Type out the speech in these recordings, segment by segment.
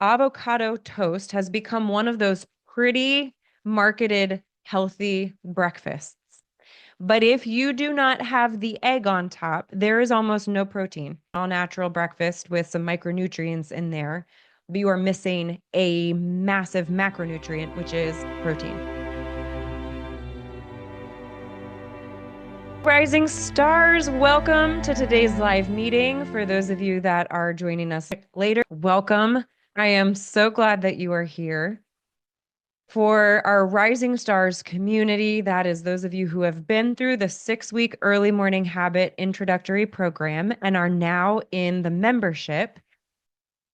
avocado toast has become one of those pretty marketed healthy breakfasts. But if you do not have the egg on top, there is almost no protein. All natural breakfast with some micronutrients in there, but you are missing a massive macronutrient, which is protein. Rising stars, welcome to today's live meeting. For those of you that are joining us later, welcome. I am so glad that you are here. For our Rising Stars community, that is those of you who have been through the 6-week early morning habit introductory program and are now in the membership,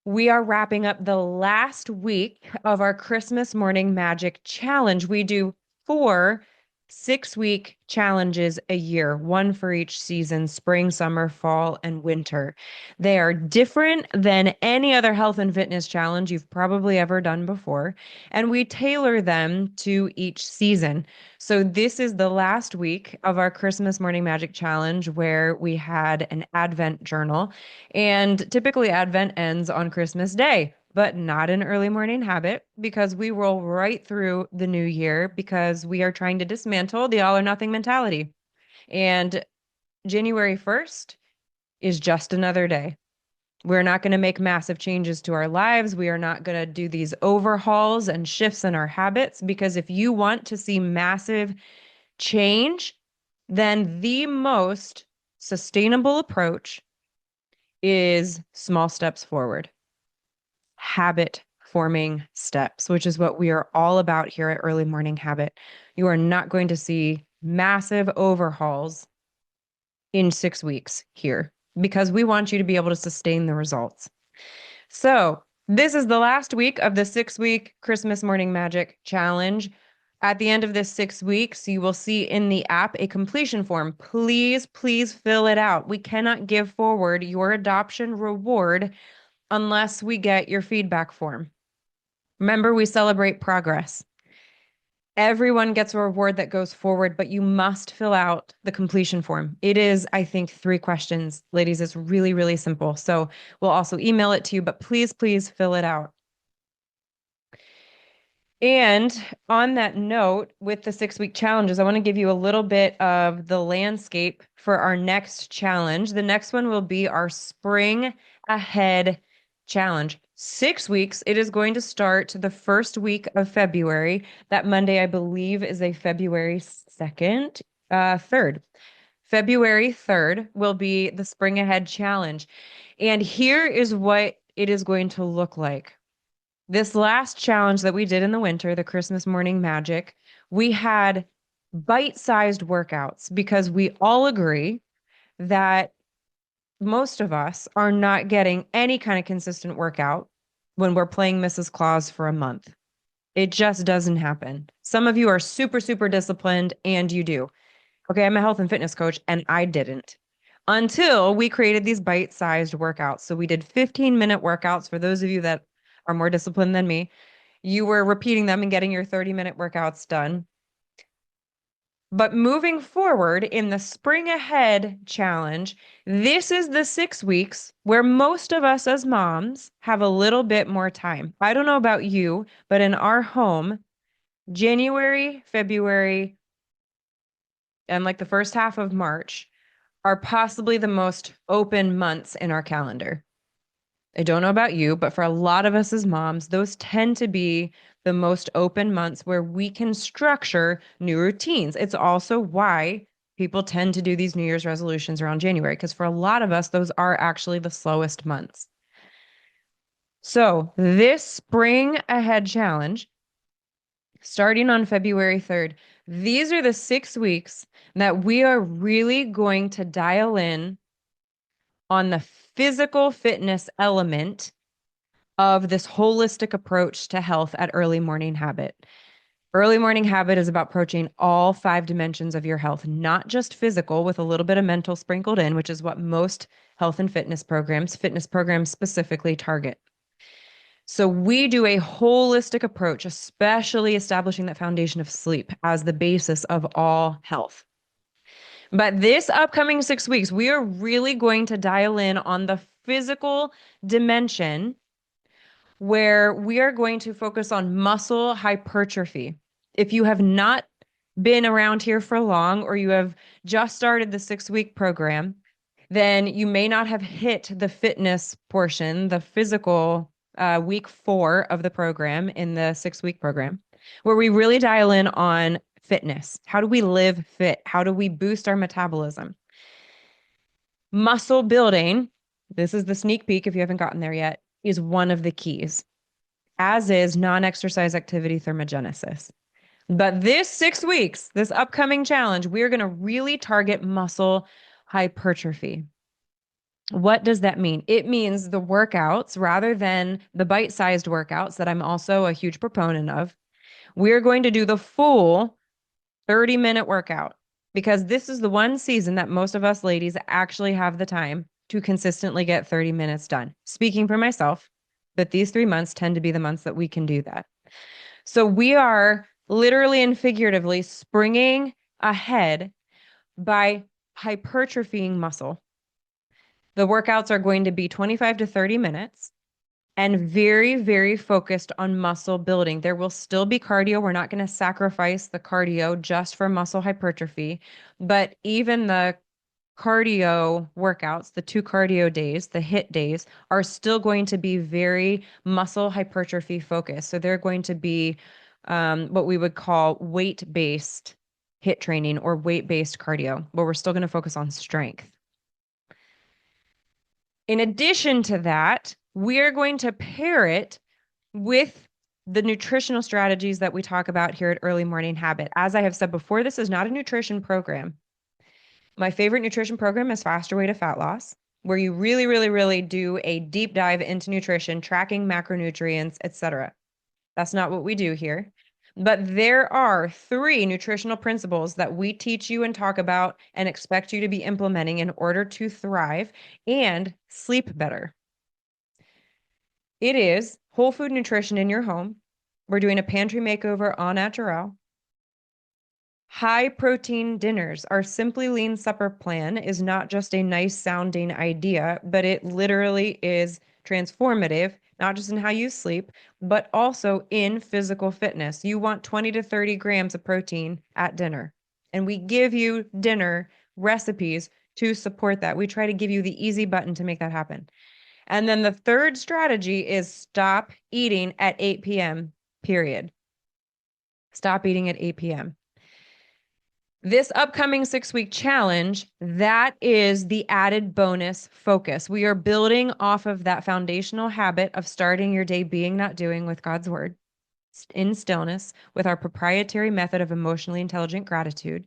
we are wrapping up the last week of our Christmas Morning Magic Challenge. We do 4 6-week challenges a year, one for each season, spring, summer, fall, and winter. They are different than any other health and fitness challenge you've probably ever done before, and we tailor them to each season. So this is the last week of our Christmas Morning Magic Challenge where we had an Advent journal, and typically Advent ends on Christmas Day, but not an early morning habit because we roll right through the new year because we are trying to dismantle the all or nothing mentality. And January 1st is just another day. We're not going to make massive changes to our lives. We are not going to do these overhauls and shifts in our habits because if you want to see massive change, then the most sustainable approach is small steps forward. Habit forming steps, which is what we are all about here at Early Morning Habit. You are not going to see massive overhauls in 6 weeks here because we want you to be able to sustain the results. So this is the last week of the 6-week Christmas Morning Magic Challenge. At the end of this 6 weeks, you will see in the app a completion form. Please, please fill it out. We cannot give forward your adoption reward unless we get your feedback form. Remember, we celebrate progress. Everyone gets a reward that goes forward, but you must fill out the completion form. It is, I think, 3 questions. Ladies, it's really, really simple. So we'll also email it to you, but please, please fill it out. And on that note, with the 6-week challenges, I want to give you a little bit of the landscape for our next challenge. The next one will be our Spring Ahead Challenge. 6 weeks. It is going to start the first week of February. That Monday, I believe, is a February 2nd, 3rd. February 3rd will be the Spring Ahead Challenge. And here is what it is going to look like. This last challenge that we did in the winter, the Christmas Morning Magic, we had bite-sized workouts because we all agree that most of us are not getting any kind of consistent workout when we're playing Mrs. Claus for a month. It just doesn't happen. Some of you are super, super disciplined and you do. Okay, I'm a health and fitness coach and I didn't until we created these bite-sized workouts. So we did 15-minute workouts for those of you that are more disciplined than me. You were repeating them and getting your 30-minute workouts done. But moving forward in the Spring Ahead Challenge, this is the 6 weeks where most of us as moms have a little bit more time. I don't know about you, but in our home, January, February, and like the first half of March are possibly the most open months in our calendar. I don't know about you, but for a lot of us as moms, those tend to be the most open months where we can structure new routines. It's also why people tend to do these New Year's resolutions around January, because for a lot of us, those are actually the slowest months. So this Spring Ahead Challenge, starting on February 3rd, these are the 6 weeks that we are really going to dial in on the physical fitness element of this holistic approach to health at Early Morning Habit. Early Morning Habit is about approaching all 5 dimensions of your health, not just physical with a little bit of mental sprinkled in, which is what most health and fitness programs specifically target. So we do a holistic approach, especially establishing that foundation of sleep as the basis of all health. But this upcoming 6 weeks, we are really going to dial in on the physical dimension where we are going to focus on muscle hypertrophy. If you have not been around here for long, or you have just started the 6-week program, then you may not have hit the fitness portion, the physical week 4 of the program in the 6-week program, where we really dial in on fitness. How do we live fit? How do we boost our metabolism? Muscle building, this is the sneak peek if you haven't gotten there yet, is one of the keys, as is non-exercise activity thermogenesis. But this 6 weeks, this upcoming challenge, we're going to really target muscle hypertrophy. What does that mean? It means the workouts, rather than the bite-sized workouts that I'm also a huge proponent of, we're going to do the full 30-minute workout, because this is the one season that most of us ladies actually have the time to consistently get 30 minutes done. Speaking for myself, but these 3 months tend to be the months that we can do that. So we are literally and figuratively springing ahead by hypertrophying muscle. The workouts are going to be 25 to 30 minutes and very, very focused on muscle building. There will still be cardio. We're not going to sacrifice the cardio just for muscle hypertrophy, but even the cardio workouts, the 2 cardio days, the HIIT days, are still going to be very muscle hypertrophy focused. So they're going to be what we would call weight-based HIIT training or weight-based cardio, where we're still going to focus on strength. In addition to that, we're going to pair it with the nutritional strategies that we talk about here at Early Morning Habit. As I have said before, this is not a nutrition program. My favorite nutrition program is Faster Way to Fat Loss, where you really, really, really do a deep dive into nutrition, tracking macronutrients, etc. That's not what we do here. But there are 3 nutritional principles that we teach you and talk about and expect you to be implementing in order to thrive and sleep better. It is whole food nutrition in your home. We're doing a pantry makeover au naturel. High protein dinners. Our Simply Lean supper plan is not just a nice sounding idea, but it literally is transformative, not just in how you sleep, but also in physical fitness. You want 20 to 30 grams of protein at dinner, and we give you dinner recipes to support that. We try to give you the easy button to make that happen. And then the third strategy is stop eating at 8 p.m., period. Stop eating at 8 p.m. This upcoming 6-week challenge, that is the added bonus focus. We are building off of that foundational habit of starting your day being, not doing, with God's word in stillness, with our proprietary method of emotionally intelligent gratitude,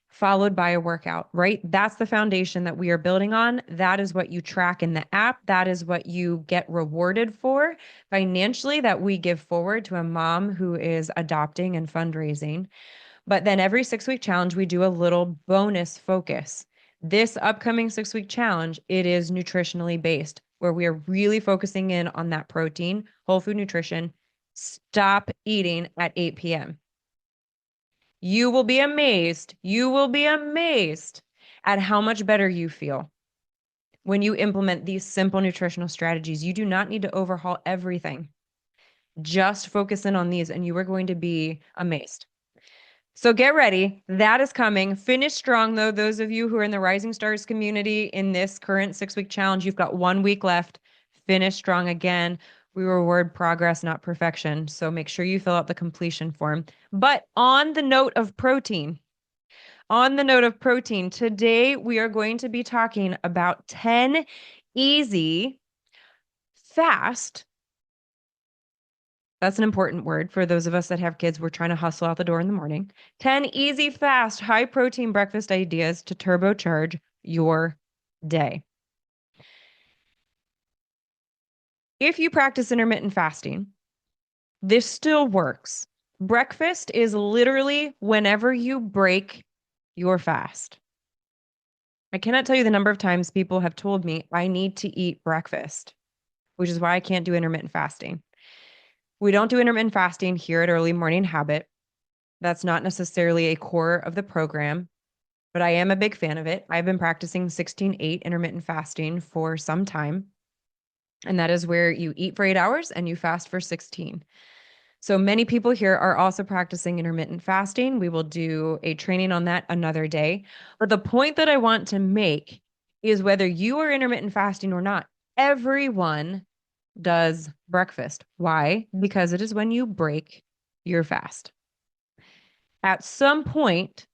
followed by a workout, right? That's the foundation that we are building on. That is what you track in the app. That is what you get rewarded for financially, that we give forward to a mom who is adopting and fundraising. But then every 6-week challenge, we do a little bonus focus. This upcoming 6-week challenge, it is nutritionally based, where we are really focusing in on that protein, whole food nutrition. Stop eating at 8 p.m. You will be amazed. You will be amazed at how much better you feel when you implement these simple nutritional strategies. You do not need to overhaul everything. Just focus in on these and you are going to be amazed. So get ready. That is coming. Finish strong, though. Those of you who are in the Rising Stars community in this current 6-week challenge, you've got 1 week left. Finish strong again. We reward progress, not perfection. So make sure you fill out the completion form. But on the note of protein, today we are going to be talking about 10 easy, fast. That's an important word for those of us that have kids. We're trying to hustle out the door in the morning. 10 easy, fast, high protein breakfast ideas to turbocharge your day. If you practice intermittent fasting, this still works. Breakfast is literally whenever you break your fast. I cannot tell you the number of times people have told me I need to eat breakfast, which is why I can't do intermittent fasting. We don't do intermittent fasting here at Early Morning Habit. That's not necessarily a core of the program, but I am a big fan of it. I've been practicing 16/8 intermittent fasting for some time. And that is where you eat for 8 hours and you fast for 16. So many people here are also practicing intermittent fasting. We will do a training on that another day. But the point that I want to make is whether you are intermittent fasting or not, everyone does breakfast. Why? Because it is when you break your fast. At some point,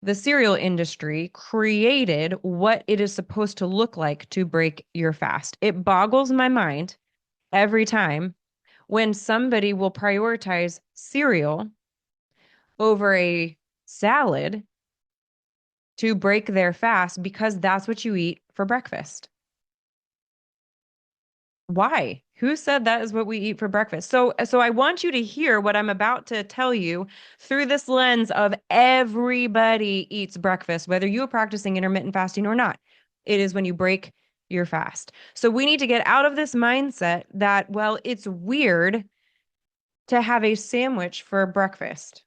the cereal industry created what it is supposed to look like to break your fast. It boggles my mind every time when somebody will prioritize cereal over a salad to break their fast because that's what you eat for breakfast. Why? Who said that is what we eat for breakfast? So I want you to hear what I'm about to tell you through this lens of everybody eats breakfast, whether you are practicing intermittent fasting or not. It is when you break your fast. So we need to get out of this mindset that, well, it's weird to have a sandwich for breakfast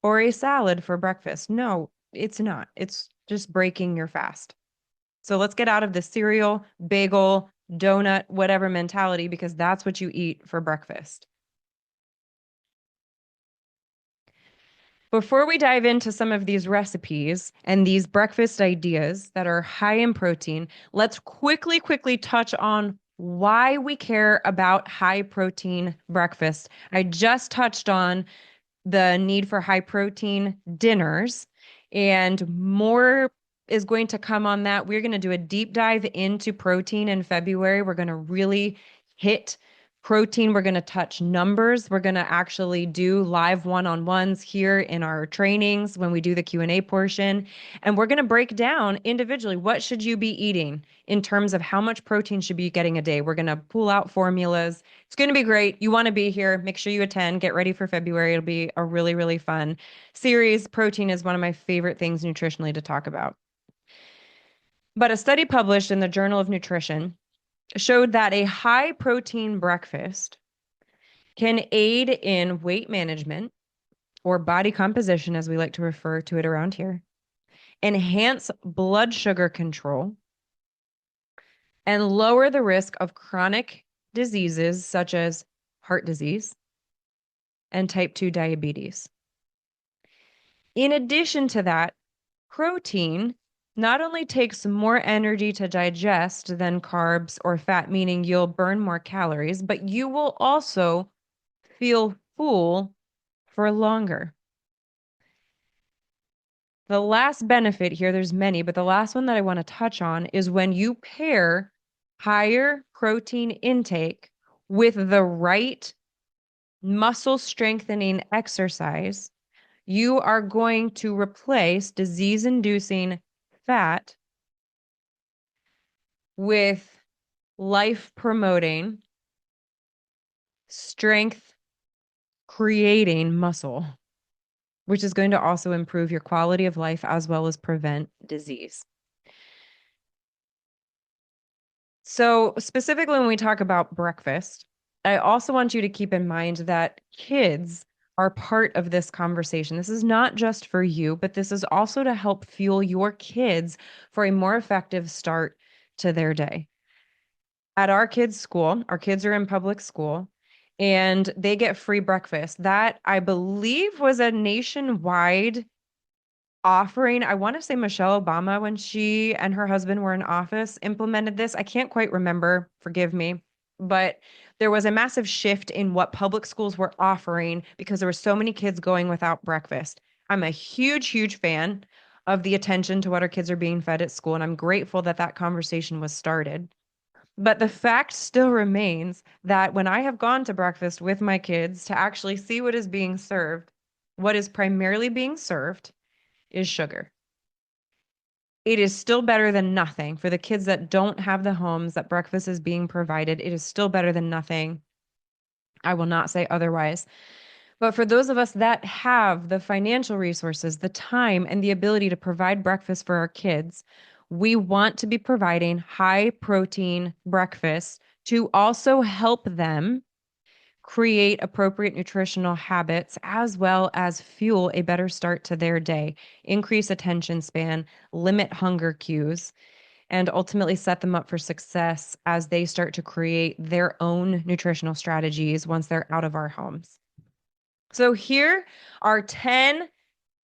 or a salad for breakfast. No, it's not. It's just breaking your fast. So let's get out of the cereal, bagel, donut, whatever mentality, because that's what you eat for breakfast. Before we dive into some of these recipes and these breakfast ideas that are high in protein, let's quickly touch on why we care about high protein breakfast. I just touched on the need for high protein dinners, and more is going to come on that. We're going to do a deep dive into protein in February. We're going to really hit protein. We're going to touch numbers. We're going to actually do live one-on-ones here in our trainings when we do the Q&A portion. And we're going to break down individually what should you be eating in terms of how much protein should be getting a day. We're going to pull out formulas. It's going to be great. You want to be here. Make sure you attend. Get ready for February. It'll be a really fun series. Protein is one of my favorite things nutritionally to talk about. But a study published in the Journal of Nutrition showed that a high protein breakfast can aid in weight management, or body composition, as we like to refer to it around here, enhance blood sugar control, and lower the risk of chronic diseases such as heart disease and type 2 diabetes. In addition to that, protein not only takes more energy to digest than carbs or fat, meaning you'll burn more calories, but you will also feel full for longer. The last benefit here, there's many, but the last one that I want to touch on is when you pair higher protein intake with the right muscle strengthening exercise, you are going to replace disease-inducing fat with life-promoting, strength-creating muscle, which is going to also improve your quality of life as well as prevent disease. So specifically when we talk about breakfast, I also want you to keep in mind that kids are part of this conversation. This is not just for you, but this is also to help fuel your kids for a more effective start to their day. At our kids' school, our kids are in public school, and they get free breakfast. That, I believe, was a nationwide offering. I want to say Michelle Obama, when she and her husband were in office, implemented this. I can't quite remember, forgive me, but there was a massive shift in what public schools were offering because there were so many kids going without breakfast. I'm a huge fan of the attention to what our kids are being fed at school, and I'm grateful that that conversation was started. But the fact still remains that when I have gone to breakfast with my kids to actually see what is being served, what is primarily being served is sugar. It is still better than nothing. For the kids that don't have the homes that breakfast is being provided, it is still better than nothing. I will not say otherwise. But for those of us that have the financial resources, the time, and the ability to provide breakfast for our kids, we want to be providing high protein breakfast to also help them create appropriate nutritional habits, as well as fuel a better start to their day, increase attention span, limit hunger cues, and ultimately set them up for success as they start to create their own nutritional strategies once they're out of our homes. So here are 10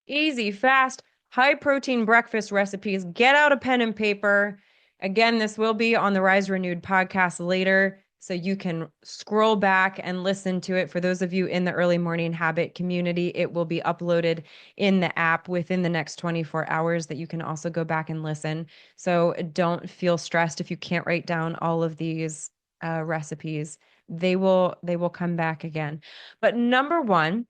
easy, fast, high protein breakfast recipes. Get out a pen and paper. Again, this will be on the Rise Renewed podcast later, so you can scroll back and listen to it. For those of you in the Early Morning Habit community, it will be uploaded in the app within the next 24 hours that you can also go back and listen. So don't feel stressed if you can't write down all of these recipes. They will come back again. But number one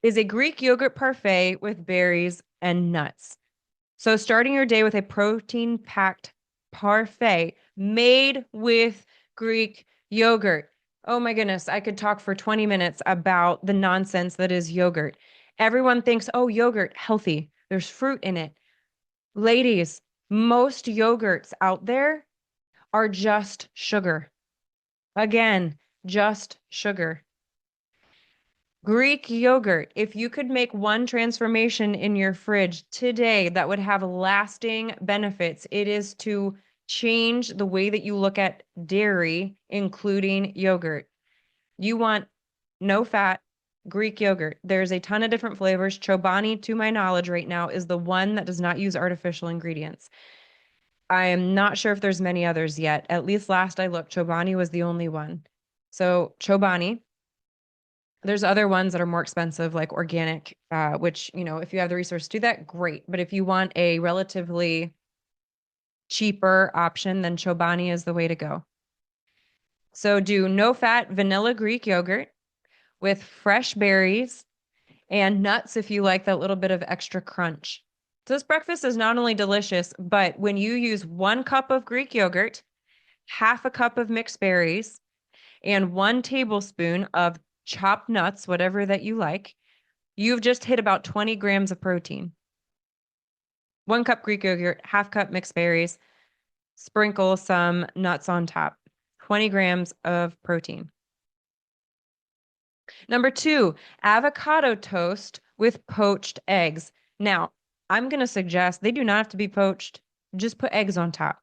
is a Greek yogurt parfait with berries and nuts. So starting your day with a protein-packed parfait made with Greek yogurt. Oh my goodness, I could talk for 20 minutes about the nonsense that is yogurt. Everyone thinks, oh, yogurt, healthy. There's fruit in it. Ladies, most yogurts out there are just sugar. Again, just sugar. Greek yogurt. If you could make one transformation in your fridge today that would have lasting benefits, it is to change the way that you look at dairy, including yogurt. You want no fat Greek yogurt. There's a ton of different flavors. Chobani, to my knowledge right now, is the one that does not use artificial ingredients. I am not sure if there's many others yet. At least last I looked, Chobani was the only one. So Chobani. There's other ones that are more expensive, like organic, which, if you have the resource to do that, great. But if you want a relatively cheaper option, then Chobani is the way to go. So do no fat vanilla Greek yogurt with fresh berries and nuts if you like that little bit of extra crunch. So this breakfast is not only delicious, but when you use 1 cup of Greek yogurt, half a cup of mixed berries, and 1 tablespoon of chopped nuts, whatever that you like, you've just hit about 20 grams of protein. 1 cup Greek yogurt, half cup mixed berries, sprinkle some nuts on top. 20 grams of protein. Number 2, avocado toast with poached eggs. Now, I'm going to suggest they do not have to be poached. Just put eggs on top.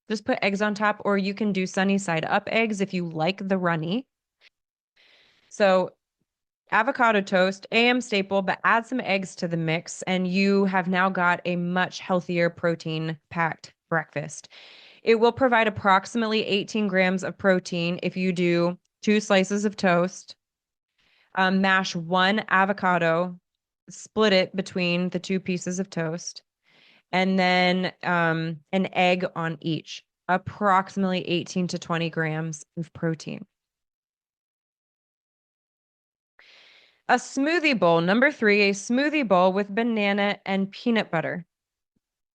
Just put eggs on top, or you can do sunny side up eggs if you like the runny. So avocado toast, AM staple, but add some eggs to the mix, and you have now got a much healthier protein-packed breakfast. It will provide approximately 18 grams of protein if you do 2 slices of toast, mash 1 avocado, split it between the 2 pieces of toast, and then an egg on each, approximately 18 to 20 grams of protein. A smoothie bowl. Number 3, a smoothie bowl with banana and peanut butter.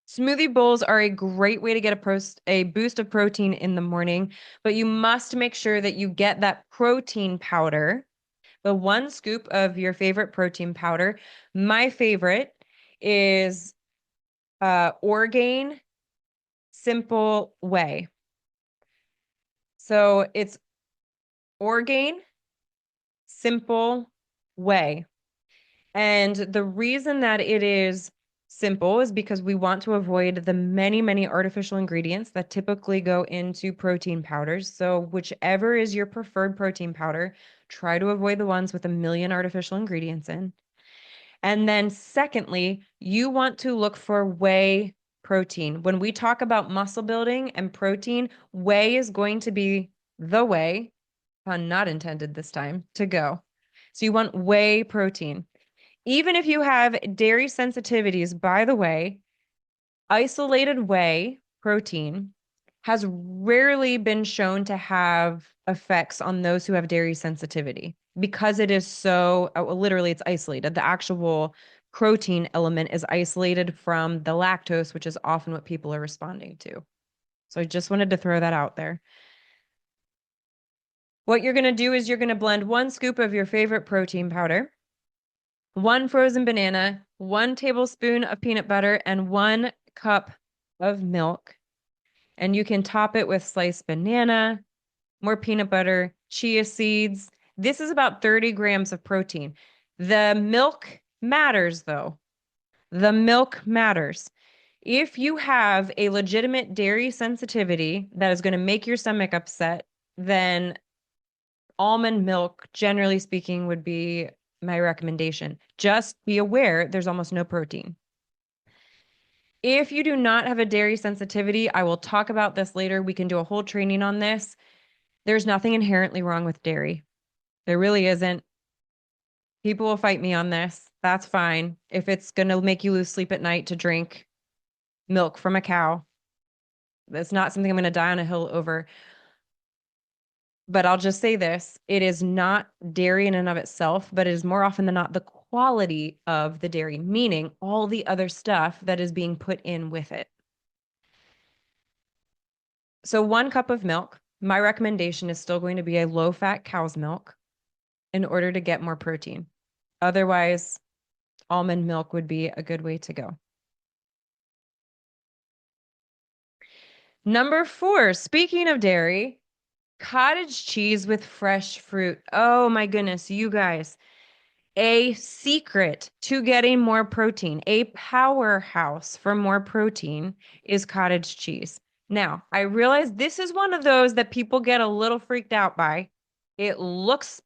Smoothie bowls are a great way to get a boost of protein in the morning, but you must make sure that you get that protein powder, the 1 scoop of your favorite protein powder. My favorite is Orgain Simple Whey. So it's Orgain Simple Whey. And the reason that it is simple is because we want to avoid the many, many artificial ingredients that typically go into protein powders. So whichever is your preferred protein powder, try to avoid the ones with a million artificial ingredients in. And then secondly, you want to look for whey protein. When we talk about muscle building and protein, whey is going to be the way, pun not intended this time, to go. So you want whey protein. Even if you have dairy sensitivities, by the way, isolated whey protein has rarely been shown to have effects on those who have dairy sensitivity because it is so, literally, it's isolated. The actual protein element is isolated from the lactose, which is often what people are responding to. So I just wanted to throw that out there. What you're going to do is you're going to blend 1 scoop of your favorite protein powder, 1 frozen banana, 1 tablespoon of peanut butter, and 1 cup of milk. And you can top it with sliced banana, more peanut butter, chia seeds. This is about 30 grams of protein. The milk matters, though. The milk matters. If you have a legitimate dairy sensitivity that is going to make your stomach upset, then almond milk, generally speaking, would be my recommendation. Just be aware there's almost no protein. If you do not have a dairy sensitivity, I will talk about this later. We can do a whole training on this. There's nothing inherently wrong with dairy. There really isn't. People will fight me on this. That's fine. If it's going to make you lose sleep at night to drink milk from a cow, that's not something I'm going to die on a hill over. But I'll just say this, it is not dairy in and of itself, but it is more often than not the quality of the dairy, meaning all the other stuff that is being put in with it. So 1 cup of milk, my recommendation is still going to be a low-fat cow's milk in order to get more protein. Otherwise, almond milk would be a good way to go. Number 4, speaking of dairy, cottage cheese with fresh fruit. Oh my goodness, you guys. A secret to getting more protein, a powerhouse for more protein is cottage cheese. Now, I realize this is one of those that people get a little freaked out by. It looks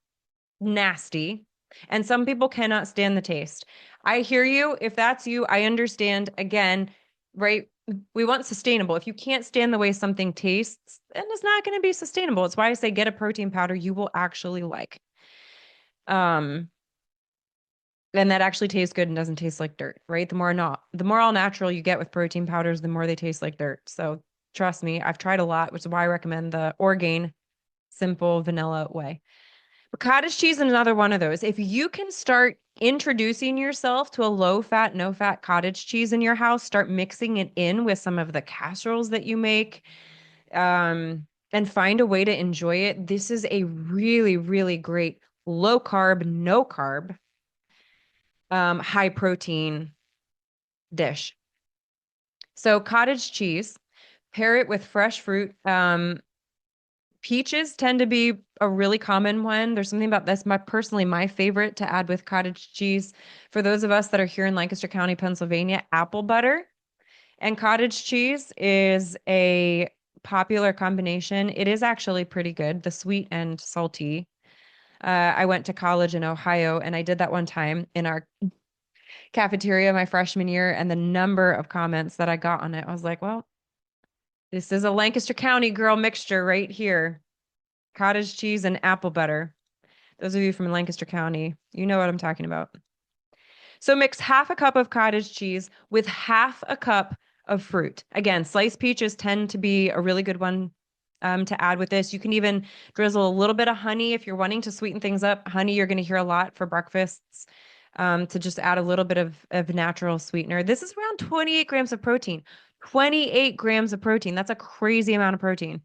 nasty, and some people cannot stand the taste. I hear you. If that's you, I understand. Again, right? We want sustainable. If you can't stand the way something tastes, then it's not going to be sustainable. It's why I say get a protein powder you will actually like. And that actually tastes good and doesn't taste like dirt, right? The more all natural you get with protein powders, the more they taste like dirt. So trust me, I've tried a lot, which is why I recommend the Orgain simple vanilla way. But cottage cheese is another one of those. If you can start introducing yourself to a low fat, no fat cottage cheese in your house, start mixing it in with some of the casseroles that you make, and find a way to enjoy it. This is a really, really great low carb, no carb, high protein dish. So cottage cheese, pair it with fresh fruit. Peaches tend to be a really common one. There's something about this, my favorite to add with cottage cheese. For those of us that are here in Lancaster County, Pennsylvania, apple butter and cottage cheese is a popular combination. It is actually pretty good, the sweet and salty. I went to college in Ohio and I did that one time in our cafeteria my freshman year, and the number of comments that I got on it, I was like, well, this is a Lancaster County girl mixture right here. Cottage cheese and apple butter. Those of you from Lancaster County, you know what I'm talking about. So mix 1/2 cup of cottage cheese with 1/2 cup of fruit. Again, sliced peaches tend to be a really good one to add with this. You can even drizzle a little bit of honey if you're wanting to sweeten things up. Honey, you're going to hear a lot for breakfasts, to just add a little bit of natural sweetener. This is around 28 grams of protein. 28 grams of protein. That's a crazy amount of protein.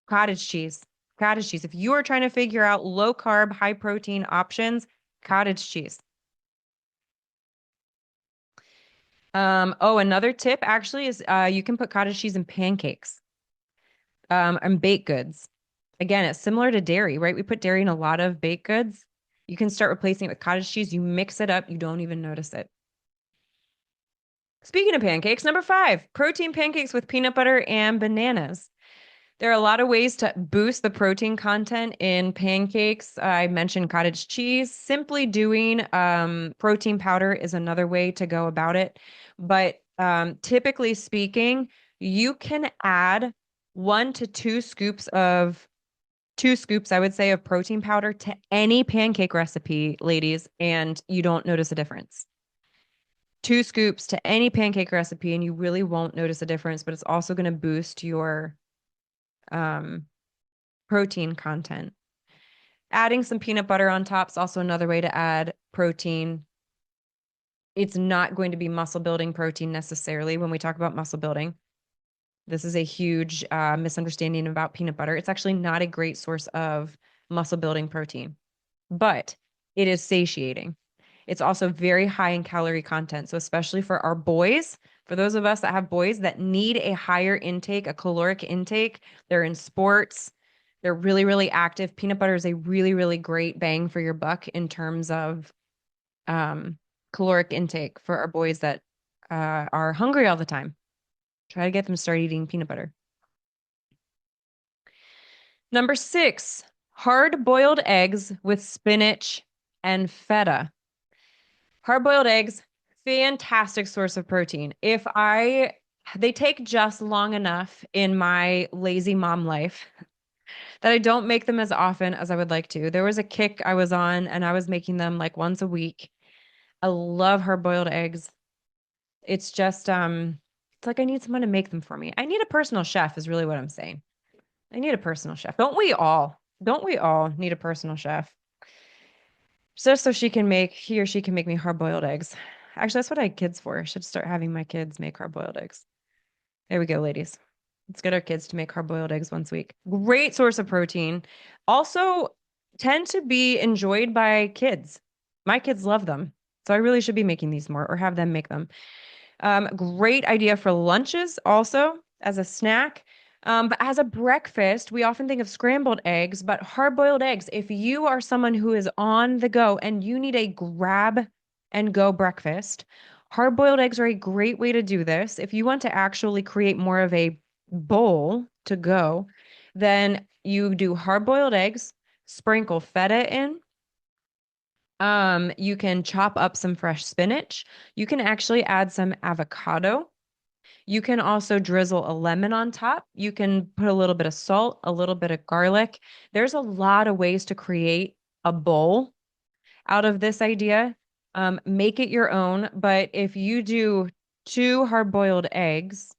Cottage cheese. Cottage cheese. If you are trying to figure out low carb, high protein options, cottage cheese. Another tip actually is you can put cottage cheese in pancakes, and baked goods. Again, it's similar to dairy, right? We put dairy in a lot of baked goods. You can start replacing it with cottage cheese. You mix it up, you don't even notice it. Speaking of pancakes, number 5, protein pancakes with peanut butter and bananas. There are a lot of ways to boost the protein content in pancakes. I mentioned cottage cheese. Simply doing protein powder is another way to go about it. But typically speaking, you can add 1 to 2 scoops of 2 scoops, I would say, of protein powder to any pancake recipe, ladies, and you don't notice a difference. 2 scoops to any pancake recipe, and you really won't notice a difference, but it's also going to boost your protein content. Adding some peanut butter on top is also another way to add protein. It's not going to be muscle building protein necessarily when we talk about muscle building. This is a huge misunderstanding about peanut butter. It's actually not a great source of muscle building protein, but it is satiating. It's also very high in calorie content. So especially for our boys, for those of us that have boys that need a higher intake, a caloric intake, they're in sports, they're really, really active. Peanut butter is a really, really great bang for your buck in terms of caloric intake for our boys that are hungry all the time. Try to get them to start eating peanut butter. Number 6, hard-boiled eggs with spinach and feta. Hard-boiled eggs, fantastic source of protein. They take just long enough in my lazy mom life that I don't make them as often as I would like to. There was a kick I was on and I was making them like once a week. I love hard-boiled eggs. It's just it's like I need someone to make them for me. I need a personal chef is really what I'm saying. I need a personal chef. Don't we all? Don't we all need a personal chef? Just so he or she can make me hard-boiled eggs. Actually, that's what I had kids for. I should start having my kids make hard-boiled eggs. There we go, ladies. Let's get our kids to make hard-boiled eggs once a week. Great source of protein. Also tend to be enjoyed by kids. My kids love them. So I really should be making these more or have them make them. Great idea for lunches also as a snack. But as a breakfast, we often think of scrambled eggs, but hard-boiled eggs. If you are someone who is on the go and you need a grab and go breakfast, hard-boiled eggs are a great way to do this. If you want to actually create more of a bowl to go, then you do hard-boiled eggs, sprinkle feta in. You can chop up some fresh spinach. You can actually add some avocado. You can also drizzle a lemon on top. You can put a little bit of salt, a little bit of garlic. There's a lot of ways to create a bowl out of this idea. Make it your own. But if you do 2 hard-boiled eggs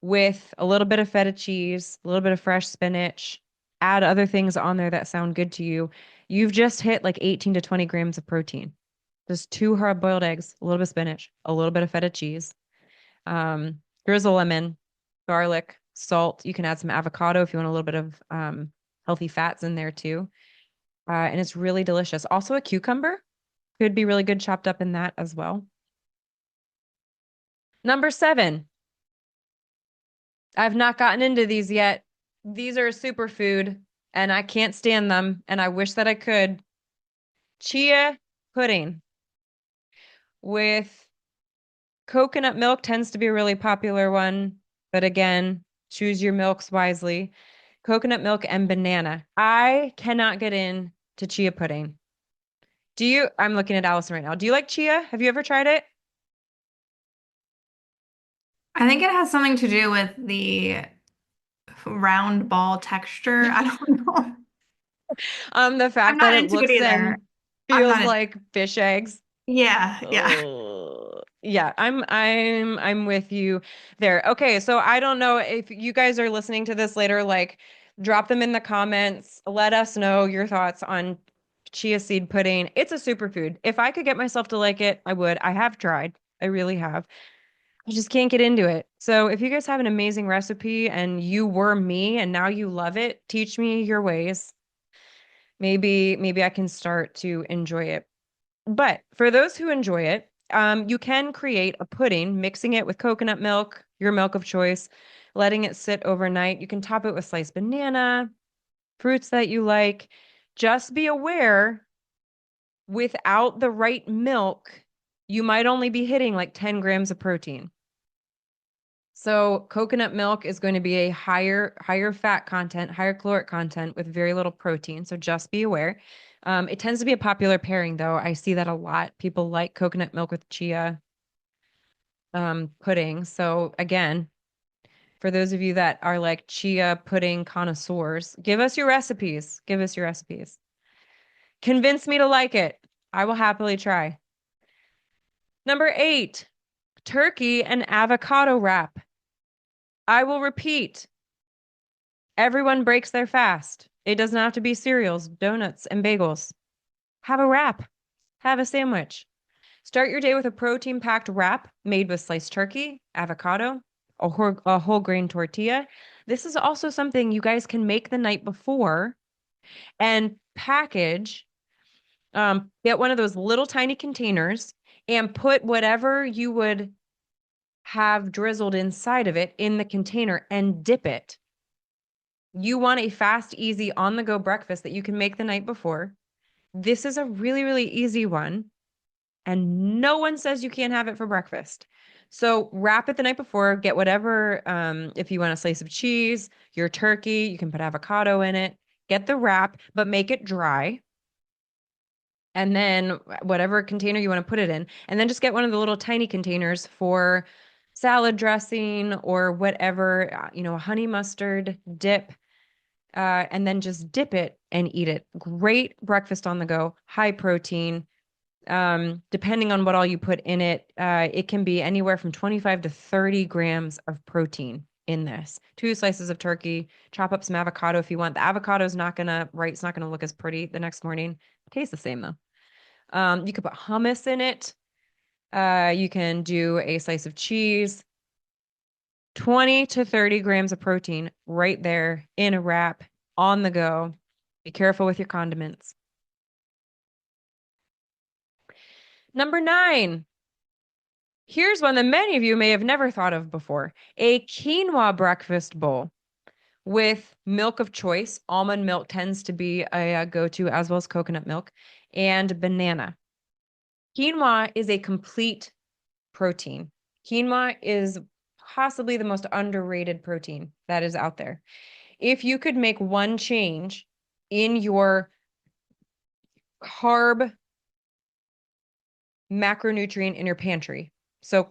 with a little bit of feta cheese, a little bit of fresh spinach, add other things on there that sound good to you, you've just hit like 18 to 20 grams of protein. Just 2 hard-boiled eggs, a little bit of spinach, a little bit of feta cheese, drizzle lemon, garlic, salt. You can add some avocado if you want a little bit of healthy fats in there too. And it's really delicious. Also, a cucumber could be really good chopped up in that as well. Number 7, I've not gotten into these yet. These are a superfood and I can't stand them and I wish that I could. Chia pudding with coconut milk tends to be a really popular one, but again, choose your milks wisely. Coconut milk and banana. I cannot get in to chia pudding. I'm looking at Allison right now. Do you like chia? Have you ever tried it? I think it has something to do with the round ball texture. I don't know. The I'm fact that not it into it looks either. and I'm feels not in. like fish eggs. Yeah, yeah. Oh, yeah, I'm with you there. Okay, so I don't know if you guys are listening to this later, like drop them in the comments. Let us know your thoughts on chia seed pudding. It's a superfood. If I could get myself to like it, I would. I have tried. I really have. I just can't get into it. So if you guys have an amazing recipe and you were me and now you love it, teach me your ways. Maybe I can start to enjoy it. But for those who enjoy it, you can create a pudding, mixing it with coconut milk, your milk of choice, letting it sit overnight. You can top it with sliced banana, fruits that you like. Just be aware without the right milk, you might only be hitting like 10 grams of protein. So coconut milk is going to be a higher fat content, higher caloric content with very little protein. So just be aware. It tends to be a popular pairing, though. I see that a lot. People like coconut milk with chia pudding. So again, for those of you that are like chia pudding connoisseurs, give us your recipes. Give us your recipes. Convince me to like it. I will happily try. Number 8, turkey and avocado wrap. I will repeat. Everyone breaks their fast. It doesn't have to be cereals, donuts, and bagels. Have a wrap. Have a sandwich. Start your day with a protein-packed wrap made with sliced turkey, avocado, a whole grain tortilla. This is also something you guys can make the night before and package. Get one of those little tiny containers and put whatever you would have drizzled inside of it in the container and dip it. You want a fast, easy, on the go breakfast that you can make the night before. This is a really, really easy one. and no one says you can't have it for breakfast. So wrap it the night before, get whatever, if you want a slice of cheese, your turkey, you can put avocado in it, get the wrap, but make it dry. And then whatever container you want to put it in, and then just get one of the little tiny containers for salad dressing or whatever, a honey mustard dip, and then just dip it and eat it. Great breakfast on the go, high protein. Depending on what all you put in it, it can be anywhere from 25 to 30 grams of protein in this. 2 slices of turkey, chop up some avocado if you want. The avocado is not gonna, right, it's not gonna look as pretty the next morning. Tastes the same though. You could put hummus in it. You can do a slice of cheese. 20 to 30 grams of protein right there in a wrap on the go. Be careful with your condiments. Number 9. Here's one that many of you may have never thought of before. A quinoa breakfast bowl with milk of choice. Almond milk tends to be a go-to, as well as coconut milk, and banana. Quinoa is a complete protein. Quinoa is possibly the most underrated protein that is out there. If you could make one change in your carb macronutrient in your pantry, so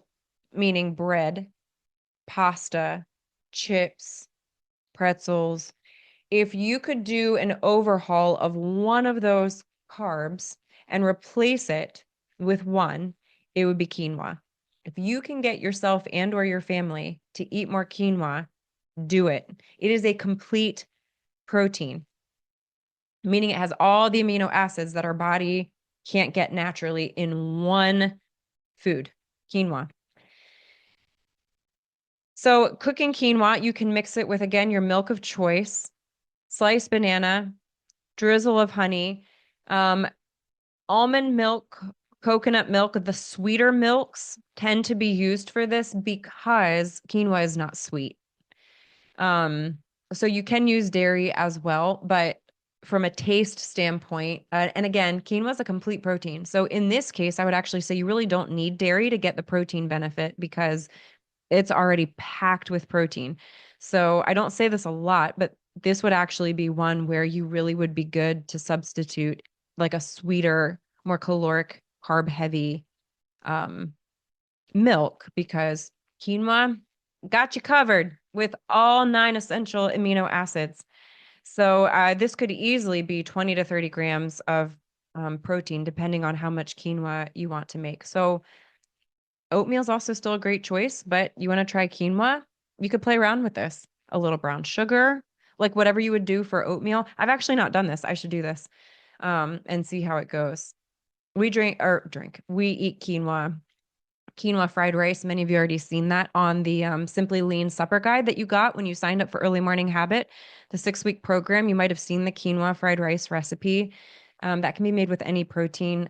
meaning bread, pasta, chips, pretzels, if you could do an overhaul of one of those carbs and replace it with one, it would be quinoa. If you can get yourself and or your family to eat more quinoa, do it. It is a complete protein, meaning it has all the amino acids that our body can't get naturally in one food, quinoa. So cooking quinoa, you can mix it with, again, your milk of choice, sliced banana, drizzle of honey, almond milk, coconut milk. The sweeter milks tend to be used for this because quinoa is not sweet. So you can use dairy as well, but from a taste standpoint, and again, quinoa is a complete protein. So in this case, I would actually say you really don't need dairy to get the protein benefit because it's already packed with protein. So I don't say this a lot, but this would actually be one where you really would be good to substitute like a sweeter, more caloric, carb heavy milk, because quinoa got you covered with all 9 essential amino acids. So this could easily be 20 to 30 grams of protein, depending on how much quinoa you want to make. So oatmeal is also still a great choice, but you want to try quinoa, you could play around with this. A little brown sugar, like whatever you would do for oatmeal. I've actually not done this. I should do this and see how it goes. We we eat quinoa fried rice. Many of you already seen that on the Simply Lean supper guide that you got when you signed up for Early Morning Habit, the 6-week program. You might have seen the quinoa fried rice recipe. That can be made with any protein.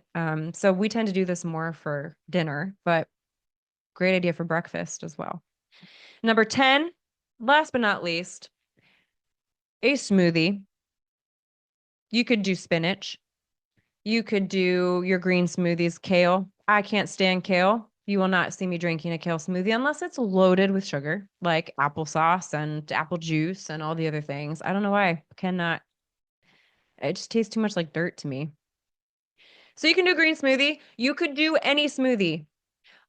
So we tend to do this more for dinner, but great idea for breakfast as well. Number 10, last but not least, a smoothie. You could do spinach. You could do your green smoothies, kale. I can't stand kale. You will not see me drinking a kale smoothie unless it's loaded with sugar, like applesauce and apple juice and all the other things. I don't know why. Cannot. It just tastes too much like dirt to me. So you can do a green smoothie. You could do any smoothie.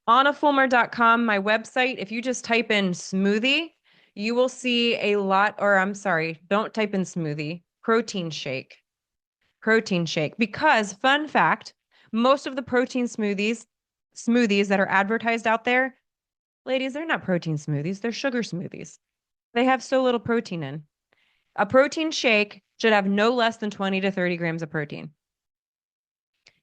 Annafulmer.com, my website, if you just type in smoothie, you will see a lot, or I'm sorry, don't type in smoothie, protein shake. Protein shake. Because, fun fact, most of the protein smoothies that are advertised out there, ladies, they're not protein smoothies, they're sugar smoothies. They have so little protein in. A protein shake should have no less than 20 to 30 grams of protein.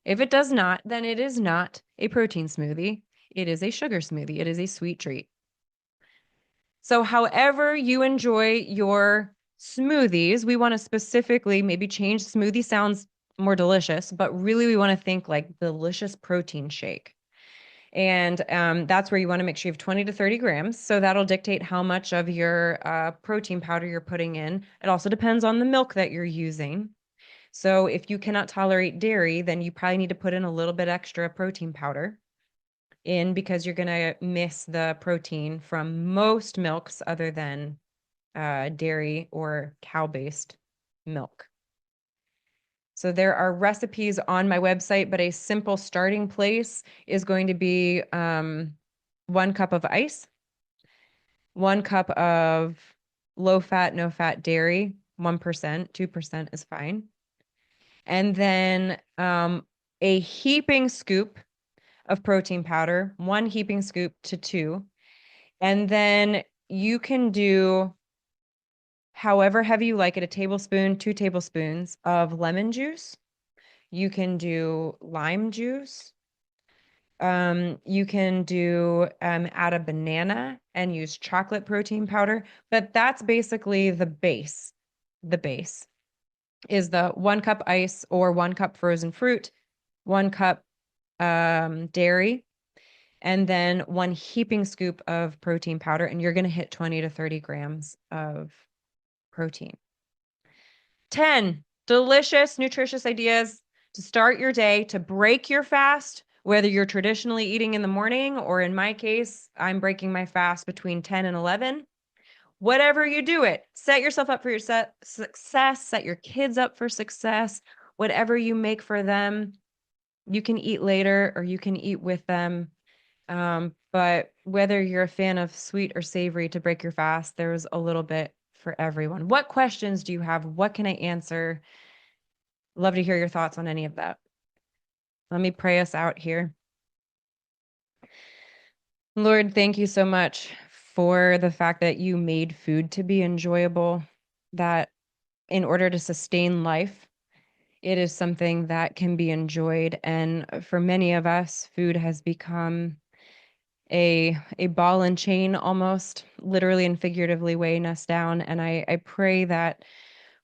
If it does not, then it is not a protein smoothie. It is a sugar smoothie. It is a sweet treat. So however you enjoy your smoothies, we want to specifically maybe change smoothie sounds more delicious, but really we want to think like delicious protein shake. And that's where you want to make sure you have 20 to 30 grams. So that'll dictate how much of your protein powder you're putting in. It also depends on the milk that you're using. So if you cannot tolerate dairy, then you probably need to put in a little bit extra protein powder in because you're going to miss the protein from most milks other than dairy or cow-based milk. So there are recipes on my website, but a simple starting place is going to be 1 cup of ice, 1 cup of low fat, no fat dairy, 1%, 2% is fine. And then a heaping scoop of protein powder, 1 heaping scoop to 2. And then you can do however heavy you like it, a tablespoon, 2 tablespoons of lemon juice. You can do lime juice. You can do add a banana and use chocolate protein powder, but that's basically the base. The base is the 1 cup ice or 1 cup frozen fruit, 1 cup dairy, and then 1 heaping scoop of protein powder, and you're going to hit 20 to 30 grams of protein. 10 delicious, nutritious ideas to start your day, to break your fast, whether you're traditionally eating in the morning, or in my case, I'm breaking my fast between 10 and 11. Whatever you do it, set yourself up for your success, set your kids up for success. Whatever you make for them, you can eat later or you can eat with them. But whether you're a fan of sweet or savory to break your fast, there's a little bit for everyone. What questions do you have? What can I answer? Love to hear your thoughts on any of that. Let me pray us out here. Lord, thank you so much for the fact that you made food to be enjoyable, that in order to sustain life, it is something that can be enjoyed. And for many of us, food has become a ball and chain, almost literally and figuratively weighing us down. And I pray that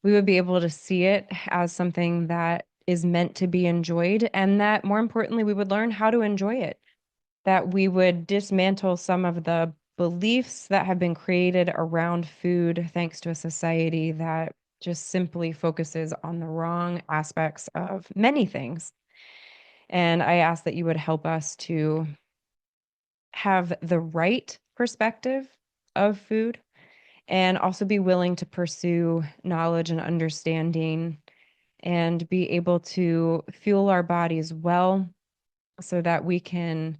we would be able to see it as something that is meant to be enjoyed, and that more importantly, we would learn how to enjoy it, that we would dismantle some of the beliefs that have been created around food thanks to a society that just simply focuses on the wrong aspects of many things. And I ask that you would help us to have the right perspective of food and also be willing to pursue knowledge and understanding and be able to fuel our bodies well so that we can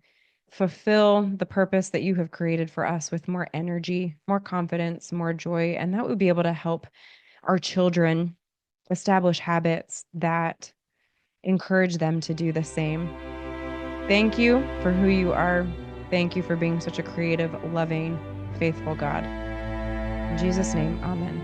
fulfill the purpose that you have created for us with more energy, more confidence, more joy, and that would be able to help our children establish habits that encourage them to do the same. Thank you for who you are. Thank you for being such a creative, loving, faithful God. In Jesus' name, amen.